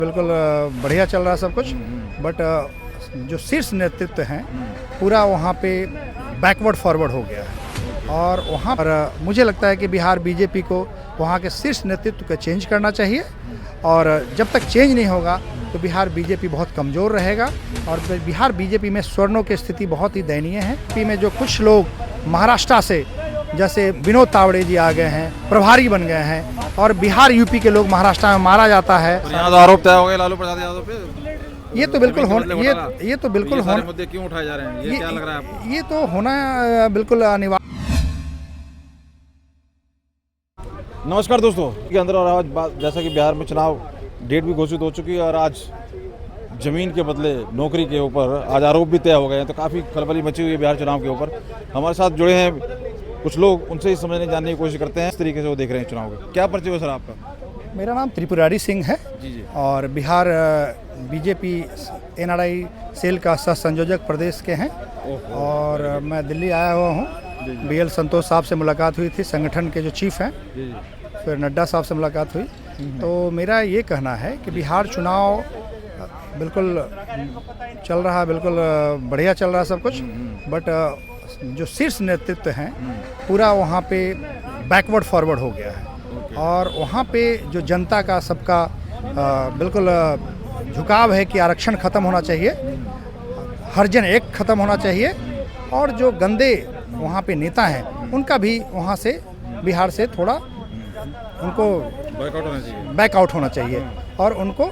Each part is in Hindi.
बिल्कुल बढ़िया चल रहा है सब कुछ, बट जो शीर्ष नेतृत्व हैं पूरा वहाँ पे बैकवर्ड फॉरवर्ड हो गया है। और वहाँ पर मुझे लगता है कि बिहार बीजेपी को वहाँ के शीर्ष नेतृत्व को चेंज करना चाहिए, और जब तक चेंज नहीं होगा तो बिहार बीजेपी बहुत कमज़ोर रहेगा। और बिहार बीजेपी में स्वर्णों की स्थिति बहुत ही दयनीय है। यूपी में जो कुछ लोग महाराष्ट्र से, जैसे विनोद तावड़े जी आ गए हैं, प्रभारी बन गए हैं, और बिहार यूपी के लोग महाराष्ट्र में मारा जाता है। यहाँ तो आरोप तय हो गए लालू प्रसाद यादव पे। ये तो बिल्कुल ये तो बिल्कुल होना, मुद्दे क्यों उठाए जा रहे हैं, ये क्या लग रहा है आपको? ये तो होना बिल्कुल अनिवार्य। नमस्कार दोस्तों, के अंदर और आज जैसा कि बिहार में चुनाव डेट भी घोषित हो चुकी है और आज ज़मीन के बदले नौकरी के ऊपर आज आरोप भी तय हो गए हैं, तो काफ़ी खलबली मची हुई है बिहार चुनाव के ऊपर। हमारे साथ जुड़े हैं कुछ लोग, उनसे ही समझने जानने की कोशिश करते हैं इस तरीके से वो देख रहे हैं चुनाव को। क्या परिचय है सर आपका? मेरा नाम त्रिपुरारी सिंह है जी। और बिहार बीजेपी NRI सेल का सह संयोजक प्रदेश के हैं, और मैं दिल्ली आया हुआ हूँ। BL संतोष साहब से मुलाकात हुई थी, संगठन के जो चीफ हैं, फिर नड्डा साहब से मुलाकात हुई। तो मेरा ये कहना है कि बिहार चुनाव बिल्कुल चल रहा है, बिल्कुल बढ़िया चल रहा है सब कुछ, बट जो शीर्ष नेतृत्व हैं पूरा वहाँ पे बैकवर्ड फॉरवर्ड हो गया है। और वहाँ पे जो जनता का सबका बिल्कुल झुकाव है कि आरक्षण ख़त्म होना चाहिए, हरिजन एक ख़त्म होना चाहिए, और जो गंदे वहाँ पे नेता हैं उनका भी वहाँ से बिहार से थोड़ा उनको बैकआउट होना चाहिए, और उनको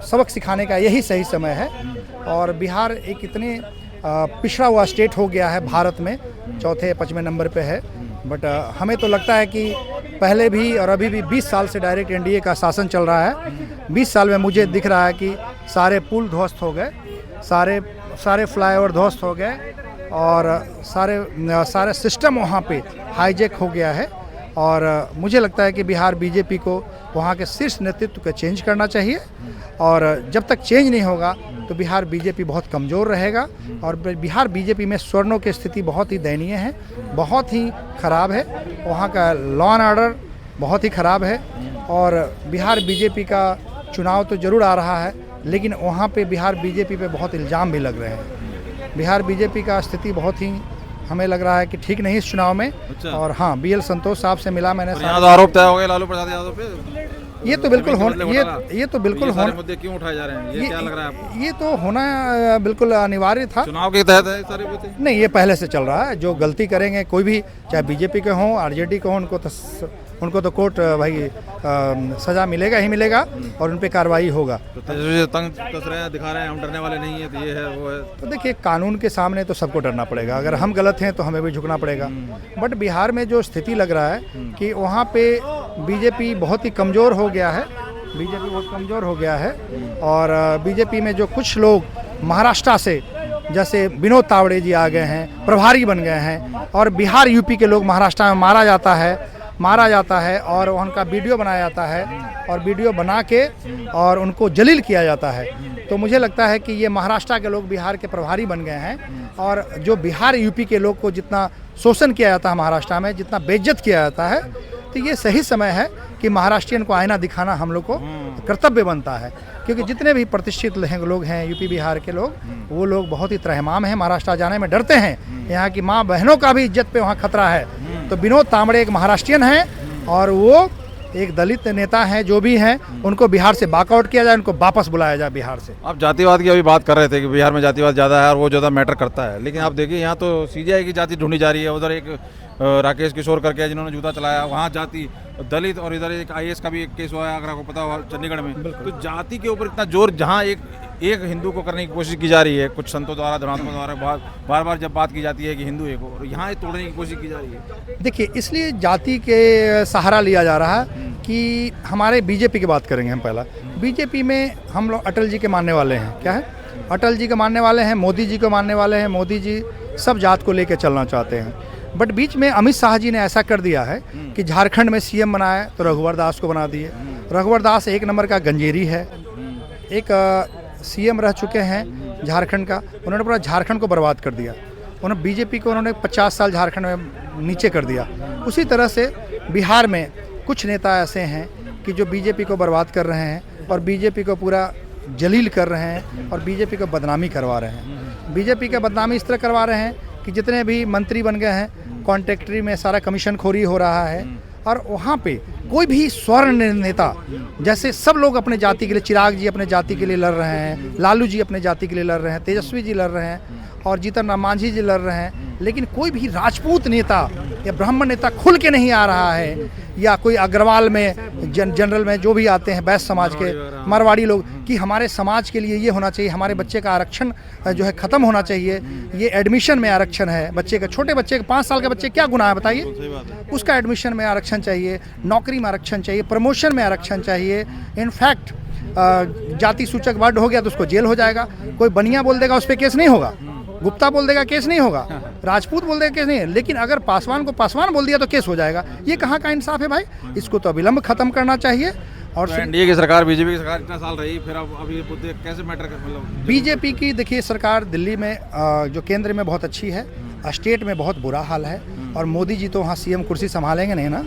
सबक सिखाने का यही सही समय है। और बिहार एक इतने पिछड़ा हुआ स्टेट हो गया है भारत में, चौथे 5वें नंबर पे है, बट हमें तो लगता है कि पहले भी और अभी भी 20 साल से डायरेक्ट NDA का शासन चल रहा है। 20 साल में मुझे दिख रहा है कि सारे पुल ध्वस्त हो गए, सारे फ्लाईओवर ध्वस्त हो गए, और सारे सिस्टम वहाँ पे हाईजैक हो गया है। और मुझे लगता है कि बिहार बीजेपी को वहाँ के शीर्ष नेतृत्व को चेंज करना चाहिए, और जब तक चेंज नहीं होगा तो बिहार बीजेपी बहुत कमज़ोर रहेगा। और बिहार बीजेपी में स्वर्णों की स्थिति बहुत ही दयनीय है, बहुत ही ख़राब है। वहाँ का लॉ एंड ऑर्डर बहुत ही ख़राब है। और बिहार बीजेपी का चुनाव तो ज़रूर आ रहा है, लेकिन वहाँ पे बिहार बीजेपी पे बहुत इल्ज़ाम भी लग रहे हैं। बिहार बीजेपी का स्थिति बहुत ही हमें लग रहा है कि ठीक नहीं इस चुनाव में। अच्छा। और हाँ, BL संतोष साहब से मिला मैंने। यहाँ तो आरोप तय हो गए लालू प्रसाद यादव पे। ये तो बिल्कुल ये तो बिल्कुल होना, मुद्दे क्यों उठाए जा रहे हैं, ये क्या लग रहा है आपको? ये तो होना बिल्कुल अनिवार्य था। चुनाव के तहत है सारे मुद्दे? नहीं, ये पहले से चल रहा है। जो गलती करेंगे कोई भी, चाहे बीजेपी के हों, RJD के हों, उनको तो कोर्ट भाई सज़ा मिलेगा ही मिलेगा, और उन पर कार्रवाई होगा। तो तंग कस रहे हैं, दिखा रहे हैं हम डरने वाले नहीं है, तो ये है वो है। तो देखिए, कानून के सामने तो सबको डरना पड़ेगा। अगर हम गलत हैं तो हमें भी झुकना पड़ेगा। बट बिहार में जो स्थिति लग रहा है कि वहाँ पे बीजेपी बहुत ही कमज़ोर हो गया है, बीजेपी बहुत कमज़ोर हो गया है। और बीजेपी में जो कुछ लोग महाराष्ट्र से, जैसे विनोद तावड़े जी आ गए हैं, प्रभारी बन गए हैं, और बिहार यूपी के लोग महाराष्ट्र में मारा जाता है, और उनका वीडियो बनाया जाता है, और वीडियो बना के और उनको जलील किया जाता है। तो मुझे लगता है कि ये महाराष्ट्र के लोग बिहार के प्रभारी बन गए हैं, और जो बिहार यूपी के लोग को जितना शोषण किया जाता है महाराष्ट्र में, जितना बेइज्जत किया जाता है, तो ये सही समय है कि महाराष्ट्रियन को आईना दिखाना हम लोग को कर्तव्य बनता है। क्योंकि जितने भी प्रतिष्ठित लोग हैं यूपी बिहार के लोग, वो लोग बहुत ही त्रहमाम हैं, महाराष्ट्र जाने में डरते हैं। यहाँ की माँ बहनों का भी इज्जत पे वहाँ खतरा है। तो विनोद तावड़े एक महाराष्ट्रियन हैं, और वो एक दलित नेता हैं। जो भी हैं उनको बिहार से बैकआउट किया जाए, उनको वापस बुलाया जाए बिहार से। आप जातिवाद की अभी बात कर रहे थे कि बिहार में जातिवाद ज़्यादा है और वो ज़्यादा मैटर करता है, लेकिन आप देखिए यहाँ तो CJI की जाति ढूंढी जा रही है। उधर एक राकेश किशोर करके जिन्होंने जूता चलाया, वहाँ जाति दलित, और इधर एक IAS का भी एक केस हुआ है, अगर आपको पता हुआ, चंडीगढ़ में। तो जाति के ऊपर इतना जोर, जहाँ एक हिंदू को करने की कोशिश की जा रही है कुछ संतों द्वारा, धर्मात्माओं द्वारा, बार जब बात की जाती है कि हिंदू एक हो, और यहाँ तोड़ने की कोशिश की जा रही है। देखिए, इसलिए जाति के सहारा लिया जा रहा है कि हमारे बीजेपी की बात करेंगे हम। पहला, बीजेपी में हम लोग अटल जी के मानने वाले हैं। क्या है? अटल जी के मानने वाले हैं, मोदी जी को मानने वाले हैं। मोदी जी सब जात को लेकर चलना चाहते हैं। बट बीच में अमित शाह जी ने ऐसा कर दिया है कि झारखंड में CM बनाया तो रघुवर दास को बना दिए। रघुवर दास एक नंबर का गंजेरी है। एक CM रह चुके हैं झारखंड का, उन्होंने पूरा झारखंड को बर्बाद कर दिया। उन्होंने बीजेपी को उन्होंने 50 साल झारखंड में नीचे कर दिया। उसी तरह से बिहार में कुछ नेता ऐसे हैं कि जो बीजेपी को बर्बाद कर रहे हैं। और बीजेपी को पूरा जलील कर रहे हैं और बीजेपी को बदनामी करवा रहे हैं। बीजेपी का बदनामी इस तरह करवा रहे हैं कि जितने भी मंत्री बन गए हैं कॉन्ट्रैक्टरी में सारा कमीशन खोरी हो रहा है और वहाँ पे कोई भी स्वर्ण नेता, जैसे सब लोग अपने जाति के लिए, चिराग जी अपने जाति के लिए लड़ रहे हैं, लालू जी अपने जाति के लिए लड़ रहे हैं, तेजस्वी जी लड़ रहे हैं और जीतन राम मांझी जी लड़ रहे हैं, लेकिन कोई भी राजपूत नेता या ब्राह्मण नेता खुल के नहीं आ रहा है, या कोई अग्रवाल में जनरल में जो भी आते हैं बैस समाज के मारवाड़ी लोग, कि हमारे समाज के लिए ये होना चाहिए, हमारे बच्चे का आरक्षण जो है ख़त्म होना चाहिए, ये एडमिशन में आरक्षण है बच्चे का, छोटे बच्चे का 5 साल के बच्चे क्या गुनाह है बताइए, उसका एडमिशन में आरक्षण चाहिए, नौकरी में आरक्षण चाहिए, प्रमोशन में आरक्षण चाहिए। इनफैक्ट जाति सूचक वर्ड हो गया तो उसको जेल हो जाएगा, कोई बनिया बोल देगा उस पर केस नहीं होगा, गुप्ता बोल देगा केस नहीं होगा, राजपूत बोल देगा केस नहीं है, लेकिन अगर पासवान को पासवान बोल दिया तो केस हो जाएगा। ये कहाँ का इंसाफ है भाई? इसको तो अविलंब खत्म करना चाहिए। और एनडीए की सरकार, बीजेपी की सरकार इतना साल रही, फिर अब ये मुद्दे कैसे मैटर कर, मतलब बीजेपी की देखिए सरकार दिल्ली में जो केंद्र में बहुत अच्छी है, स्टेट में बहुत बुरा हाल है, और मोदी जी तो वहाँ सीएम कुर्सी संभालेंगे नहीं ना,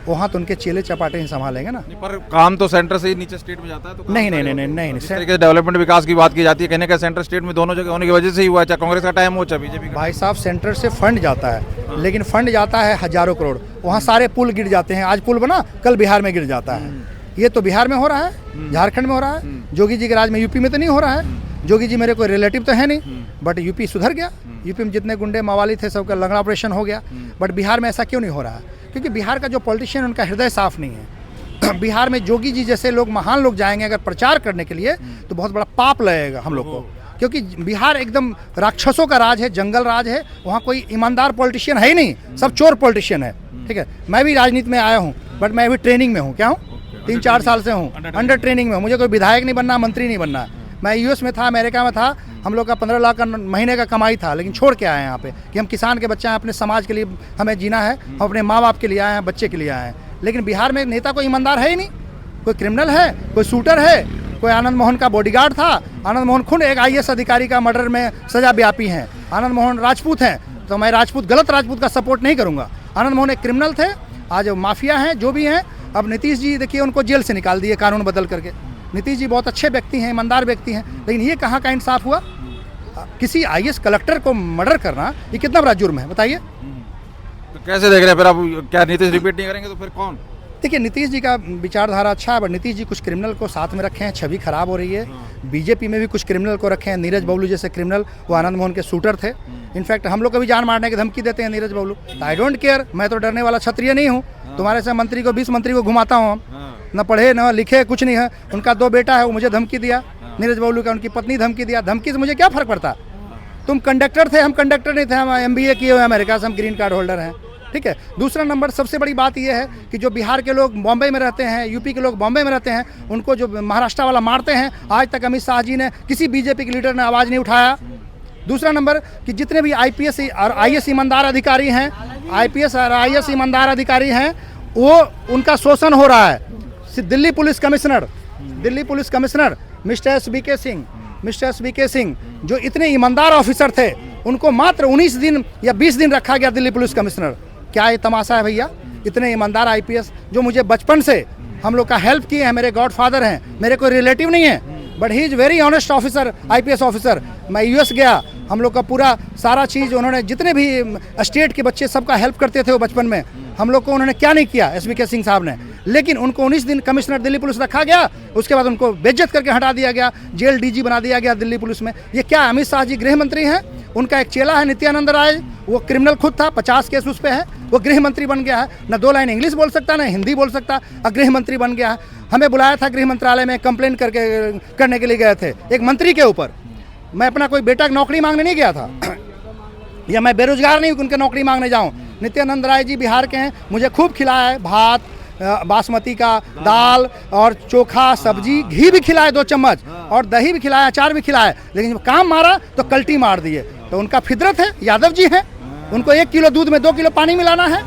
वहाँ तो उनके चेले चपाटे ही संभालेंगे ना। पर काम तो सेंटर से ही नीचे स्टेट में जाता है, तो नहीं नहीं नहीं नहीं नहीं इस तरीके से डेवलपमेंट विकास की बात की जाती है, कहने का सेंटर स्टेट में दोनों जगह होने की वजह से ही हुआ, चाहे कांग्रेस का टाइम हो चाहे बीजेपी का। भाई साहब सेंटर से फंड जाता है, लेकिन फंड जाता है हजारों करोड़, वहाँ सारे पुल गिर जाते हैं। आज पुल बना कल बिहार में गिर जाता है। ये तो बिहार में हो रहा है, झारखंड में हो रहा है, जोगी जी के राज में यूपी में तो नहीं हो रहा है। जोगी जी मेरे कोई रिलेटिव तो है नहीं, बट यूपी सुधर गया। यूपी में जितने गुंडे मवाली थे सबका लंगड़ा ऑपरेशन हो गया, बट बिहार में ऐसा क्यों नहीं हो रहा है? क्योंकि बिहार का जो पॉलिटिशियन उनका हृदय साफ नहीं है। बिहार में जोगी जी जैसे लोग, महान लोग जाएंगे अगर प्रचार करने के लिए तो बहुत बड़ा पाप लगेगा हम लोग को, क्योंकि बिहार एकदम राक्षसों का राज है, जंगल राज है, वहाँ कोई ईमानदार पॉलिटिशियन है ही नहीं, सब चोर पॉलिटिशियन है। ठीक है, मैं भी राजनीति में आया हूँ, बट मैं अभी ट्रेनिंग में हूँ। क्या हूँ? 3-4 साल से हूँ, अंडर ट्रेनिंग में हूँ। मुझे कोई विधायक नहीं बनना, मंत्री नहीं बनना। मैं यूएस में था, अमेरिका में था, हम लोग का 15 लाख का महीने का कमाई था, लेकिन छोड़ के आए हैं यहाँ पे कि हम किसान के बच्चे हैं, अपने समाज के लिए हमें जीना है, हम अपने माँ बाप के लिए आए हैं, बच्चे के लिए आए हैं। लेकिन बिहार में नेता कोई ईमानदार है ही नहीं, कोई क्रिमिनल है, कोई शूटर है, कोई आनंद मोहन का बॉडीगार्ड था। आनंद मोहन खुद एक IAS अधिकारी का मर्डर में सजा व्यापी हैं। आनंद मोहन राजपूत हैं, तो मैं राजपूत, गलत राजपूत का सपोर्ट नहीं करूँगा। आनंद मोहन एक क्रिमिनल थे, आज माफिया हैं, जो भी हैं। अब नीतीश जी देखिए उनको जेल से निकाल दिए कानून बदल करके। नीतीश जी बहुत अच्छे व्यक्ति हैं, ईमानदार व्यक्ति हैं, लेकिन ये कहाँ का इंसाफ हुआ? किसी IAS कलेक्टर को मर्डर करना ये कितना बड़ा जुर्म है बताइए। तो कैसे देख रहे हैं फिर? अब क्या नीतीश रिपीट नहीं करेंगे तो फिर कौन? देखिए नीतीश जी का विचारधारा अच्छा है, बट नीतीश जी कुछ क्रिमिनल को साथ में रखे हैं, छवि खराब हो रही है। बीजेपी में भी कुछ क्रिमिनल को रखे हैं, नीरज बबलू जैसे क्रिमिनल, वो आनंद मोहन के शूटर थे। इनफैक्ट हम लोग को भी जान मारने की धमकी देते हैं Neeraj Bablu. I don't care, मैं तो डरने वाला क्षत्रिय नहीं हूँ। तुम्हारे से मंत्री को 20 मंत्री को घुमाता हूँ, हम न पढ़े न लिखे कुछ नहीं है। उनका 2 बेटा है, वो मुझे धमकी दिया, नीरज बबलू का उनकी पत्नी धमकी दिया। धमकी से मुझे क्या फर्क पड़ता? तुम कंडक्टर थे, हम कंडक्टर नहीं थे, हम MBA किए हुए अमेरिका से, हम ग्रीन कार्ड होल्डर हैं। ठीक है। दूसरा नंबर सबसे बड़ी बात यह है कि जो बिहार के लोग बॉम्बे में रहते हैं, यूपी के लोग बॉम्बे में रहते हैं, उनको जो महाराष्ट्र वाला मारते हैं, आज तक अमित शाह जी ने, किसी बीजेपी के लीडर ने आवाज़ नहीं उठाया। दूसरा नंबर कि जितने भी IPS और IAS ईमानदार अधिकारी हैं, IPS और IAS ईमानदार अधिकारी हैं, वो उनका शोषण हो रहा है। Delhi police commissioner mister SBK Singh जो इतने ईमानदार ऑफिसर थे, उनको मात्र 19 दिन या 20 दिन रखा गया दिल्ली पुलिस कमिश्नर। क्या ये तमाशा है भैया? इतने ईमानदार IPS जो मुझे बचपन से हम लोग का हेल्प किए हैं, मेरे गॉडफादर हैं, मेरे कोई रिलेटिव नहीं है, but he is very honest officer, IPS officer. मैं US गया, हम लोग का पूरा सारा चीज़ उन्होंने, जितने भी स्टेट के बच्चे सबका हेल्प करते थे वो बचपन में, हम लोग को उन्होंने क्या नहीं किया SBK सिंह साहब ने। लेकिन उनको 19 दिन कमिश्नर दिल्ली पुलिस रखा गया, उसके बाद उनको बेइज्जत करके हटा दिया गया, जेल DG बना दिया गया दिल्ली पुलिस में। ये क्या? अमित शाह जी गृह मंत्री हैं, उनका एक चेला है नित्यानंद राय, वो क्रिमिनल खुद था, 50 केस उस पर है, वो गृह मंत्री बन गया है, न 2 लाइन इंग्लिश बोल सकता, न हिंदी बोल सकता, और गृह मंत्री बन गया है। हमें बुलाया था गृह मंत्रालय में, कंप्लेंट करने के लिए गए थे एक मंत्री के ऊपर। मैं अपना कोई बेटा की नौकरी मांगने नहीं गया था या मैं बेरोजगार नहीं हूँ उनके नौकरी मांगने जाऊँ। नित्यानंद राय जी बिहार के हैं, मुझे खूब खिलाया है, भात, बासमती का दाल और चोखा, सब्जी, घी भी खिलाए 2 चम्मच, और दही भी खिलाया, अचार भी खिलाया, लेकिन जब काम मारा तो कल्टी मार दिए। तो उनका फितरत है, यादव जी हैं, उनको 1 किलो दूध में 2 किलो पानी मिलाना है।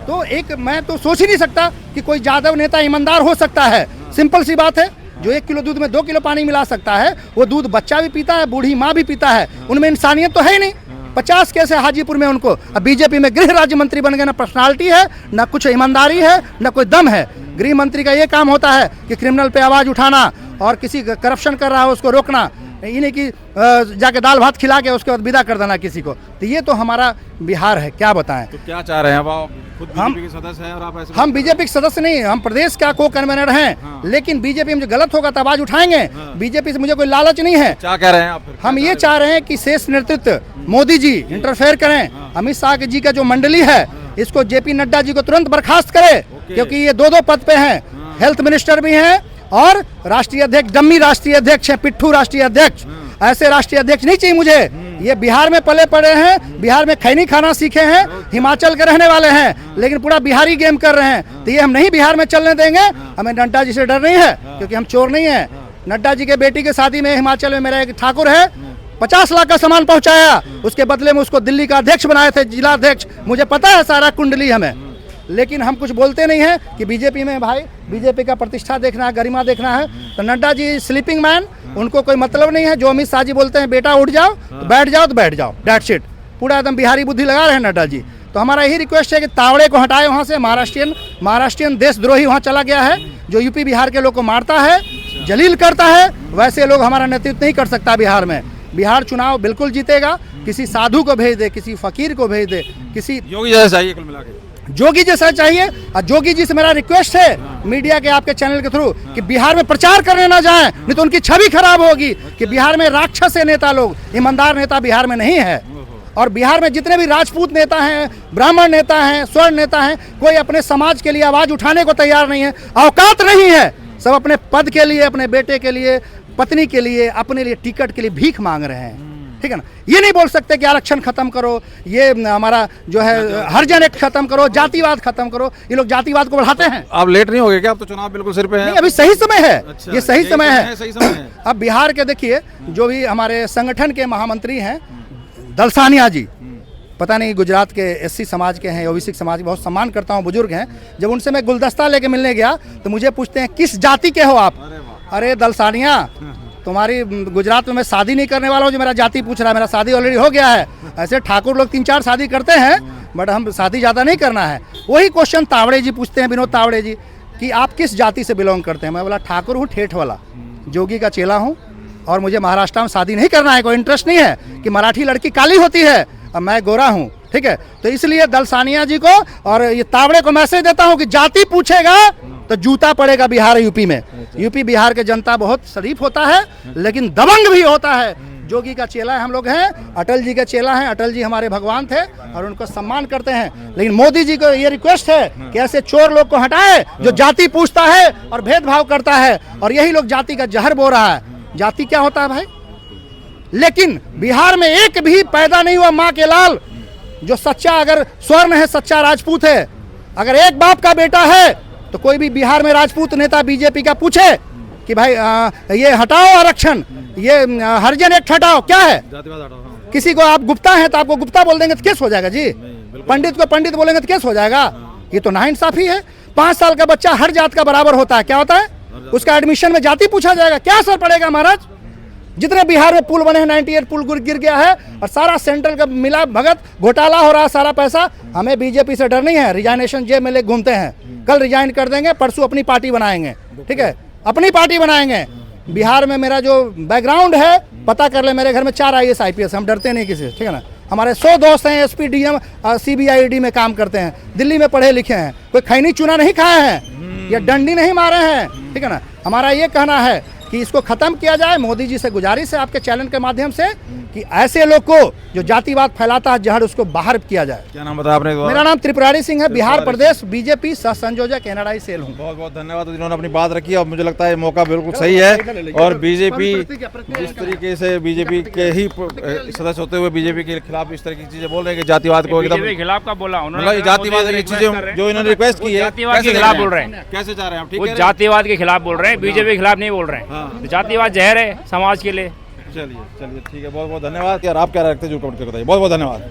तो मैं तो सोच ही नहीं सकता कि कोई यादव नेता ईमानदार हो सकता है। सिंपल सी बात है, जो 1 किलो दूध में 2 किलो पानी मिला सकता है, वो दूध बच्चा भी पीता है, बूढ़ी माँ भी पीता है, उनमें इंसानियत तो है ही नहीं। 50 केस है हाजीपुर में उनको, अब बीजेपी में गृह राज्य मंत्री बन गए। ना पर्सनालिटी है, ना कुछ ईमानदारी है, ना कोई दम है। गृह मंत्री का ये काम होता है कि क्रिमिनल पे आवाज़ उठाना और किसी करप्शन कर रहा है उसको रोकना, ये नहीं कि जाके दाल भात खिला के उसके बाद विदा कर देना किसी को। तो ये तो हमारा बिहार है, क्या बताएं। तो क्या चाह रहे हैं अब आप? खुद बीजेपी के सदस्य हैं और आप ऐसे हम बीजेपी के सदस्य नहीं, हम प्रदेश का को कन्वीनर हैं। हाँ। लेकिन बीजेपी में जो गलत होगा तो आवाज उठाएंगे। हाँ। बीजेपी से मुझे कोई लालच नहीं है। क्या कह रहे हैं आप फिर? हम ये चाह रहे हैं कि शेष नेतृत्व मोदी जी इंटरफेयर करें। अमित शाह जी का जो मंडली है इसको जेपी नड्डा जी को तुरंत बर्खास्त करे, क्योंकि ये दो पद पे हैं। हेल्थ मिनिस्टर भी हैं और राष्ट्रीय अध्यक्ष, डम्मी राष्ट्रीय अध्यक्ष है, पिट्ठू राष्ट्रीय अध्यक्ष। ऐसे राष्ट्रीय अध्यक्ष नहीं चाहिए मुझे। ये बिहार में पले पड़े हैं, बिहार में खैनी खाना सीखे हैं, हिमाचल के रहने वाले हैं, लेकिन पूरा बिहारी गेम कर रहे हैं। तो ये हम नहीं बिहार में चलने देंगे। हमें नड्डा जी से डर नहीं है, क्योंकि हम चोर नहीं है। नड्डा जी के बेटी के शादी में हिमाचल में मेरा एक ठाकुर है, 50 लाख का सामान पहुंचाया, उसके बदले में उसको दिल्ली का अध्यक्ष बनाए थे, जिला अध्यक्ष। मुझे पता है सारा कुंडली हमें, लेकिन हम कुछ बोलते नहीं हैं कि बीजेपी में भाई बीजेपी का प्रतिष्ठा देखना है, गरिमा देखना है। तो नड्डा जी स्लीपिंग मैन, उनको कोई मतलब नहीं है। जो अमित शाह जी बोलते हैं बेटा उठ जाओ तो बैठ जाओ, दैट्स इट। पूरा एकदम बिहारी बुद्धि लगा रहे हैं नड्डा जी। तो हमारा यही रिक्वेस्ट है कि तावड़े को हटाए वहाँ से। महाराष्ट्रियन देशद्रोही वहाँ चला गया है, जो यूपी बिहार के लोग को मारता है, जलील करता है। वैसे लोग हमारा नेतृत्व नहीं कर सकता बिहार में। बिहार चुनाव बिल्कुल जीतेगा। किसी साधु को भेज दे, किसी फकीर को भेज दे, किसी योगी जैसा चाहिए कुल मिला के, जोगी जैसा चाहिए। और जोगी जी से मेरा रिक्वेस्ट है मीडिया के आपके चैनल के थ्रू कि बिहार में प्रचार करने ना जाएं, नहीं तो उनकी छवि खराब होगी कि बिहार में राक्षस नेता लोग, ईमानदार नेता बिहार में नहीं है। और बिहार में जितने भी राजपूत नेता हैं, ब्राह्मण नेता हैं, स्वर्ण नेता हैं, कोई अपने समाज के लिए आवाज उठाने को तैयार नहीं है, औकात नहीं है। सब अपने पद के लिए, अपने बेटे के लिए, पत्नी के लिए, अपने लिए टिकट के लिए भीख मांग रहे हैं। ठीक है ना। ये नहीं बोल सकते कि आरक्षण खत्म करो, ये हमारा जो है हरिजन एक्ट खत्म करो, जातिवाद खत्म करो। ये लोग जातिवाद को बढ़ाते हैं। आप लेट नहीं हो गए क्या? अब तो चुनाव बिल्कुल सिर पे है। नहीं, अभी सही समय है। अच्छा, ये सही समय है, सही समय है। अब बिहार के देखिए, जो भी हमारे संगठन के महामंत्री हैं दलसानिया जी, पता नहीं गुजरात के एससी समाज के हैं, ओबीसी समाज के, बहुत सम्मान करता हूँ, बुजुर्ग हैं। जब उनसे मैं गुलदस्ता लेके मिलने गया तो मुझे पूछते हैं किस जाति के हो आप? अरे दलसानिया, तुम्हारी गुजरात में मैं शादी नहीं करने वाला हूँ जो मेरा जाति पूछ रहा है। मेरा शादी ऑलरेडी हो गया है। ऐसे ठाकुर लोग 3-4 शादी करते हैं, बट हम शादी ज़्यादा नहीं करना है। वही क्वेश्चन तावड़े जी पूछते हैं, विनोद तावड़े जी, कि आप किस जाति से बिलोंग करते हैं? मैं बोला ठाकुर हूँ, ठेठ वाला, जोगी का चेला हूँ, और मुझे महाराष्ट्र में शादी नहीं करना है। कोई इंटरेस्ट नहीं है कि मराठी लड़की काली होती है और मैं गोरा हूँ। ठीक है, तो इसलिए दलसानिया जी को और ये तावड़े को मैसेज देता हूँ कि जाति पूछेगा तो जूता पड़ेगा बिहार यूपी में। यूपी बिहार के जनता बहुत शरीफ होता है, लेकिन दबंग भी होता है। जोगी का चेला हम लोग हैं, अटल जी का चेला हैं। अटल जी हमारे भगवान थे और उनको सम्मान करते हैं। लेकिन मोदी जी को ये रिक्वेस्ट है कि ऐसे चोर लोग को हटाए जो जाति पूछता है और भेदभाव करता है, और यही लोग जाति का जहर बो रहा है। जाति क्या होता है भाई? लेकिन बिहार में एक भी पैदा नहीं हुआ माँ के लाल जो सच्चा, अगर स्वर्ण है, सच्चा राजपूत है। अगर एक बाप का बेटा है तो कोई भी बिहार में राजपूत नेता बीजेपी का पूछे कि भाई ये हटाओ आरक्षण, ये हरिजन एक्ट हटाओ, क्या है? जातिवाद हटाओ। किसी को आप गुप्ता हैं तो आपको गुप्ता बोल देंगे तो केस हो जाएगा जी। पंडित को पंडित बोलेंगे तो केस हो जाएगा। ये तो नाइंसाफी है। 5 साल का बच्चा हर जात का बराबर होता है, क्या होता है? उसका एडमिशन में जाति पूछा जाएगा, क्या असर पड़ेगा महाराज? जितने बिहार में पुल बने हैं, 98 पुल गिर गया है, और सारा सेंट्रल का मिला भगत घोटाला हो रहा है, सारा पैसा। हमें बीजेपी से डर नहीं है। रिजाइनेशन जेब में ले घूमते हैं, कल रिजाइन कर देंगे, परसों अपनी पार्टी बनाएंगे। ठीक है, अपनी पार्टी बनाएंगे। बिहार में मेरा जो बैकग्राउंड है पता कर ले, मेरे घर में 4 IAS IPS, हम डरते नहीं किसी से। ठीक है ना। हमारे 100 दोस्त हैं SP DM CBI ED में काम करते हैं, दिल्ली में पढ़े लिखे हैं, कोई खैनी चूना नहीं खाए हैं या डंडी नहीं मारे हैं। ठीक है ना। हमारा ये कहना है कि इसको खत्म किया जाए। मोदी जी से गुजारिश है आपके चैनल के माध्यम से कि ऐसे लोग को जो जातिवाद फैलाता है जहर, उसको बाहर किया जाए। क्या नाम बताया आपने? मेरा नाम त्रिपुरारी सिंह है, बिहार प्रदेश बीजेपी सह संयोजक NRI सेल हूँ। बहुत बहुत धन्यवाद, जिन्होंने अपनी बात रखी। और मुझे लगता है मौका बिल्कुल सही है। और बीजेपी जिस तरीके से बीजेपी के ही सदस्य होते हुए बीजेपी के खिलाफ इस तरह की चीजें बोल रहे हैं कि जातिवाद को एकदम खिलाफ का बोला उन्होंने, जातिवाद की चीजें जो इन्होंने रिक्वेस्ट की है, जातिवाद के खिलाफ बोल रहे हैं। कैसे चाह रहे हैं आप? ठीक वो है, जातिवाद के खिलाफ बोल रहे हैं, बीजेपी के खिलाफ नहीं बोल रहे हैं। जातिवाद जहर है समाज के लिए। चलिए ठीक है, बहुत बहुत धन्यवाद। यार आप क्या रखते हैं जो कमेंट करके बताइए। बहुत बहुत धन्यवाद।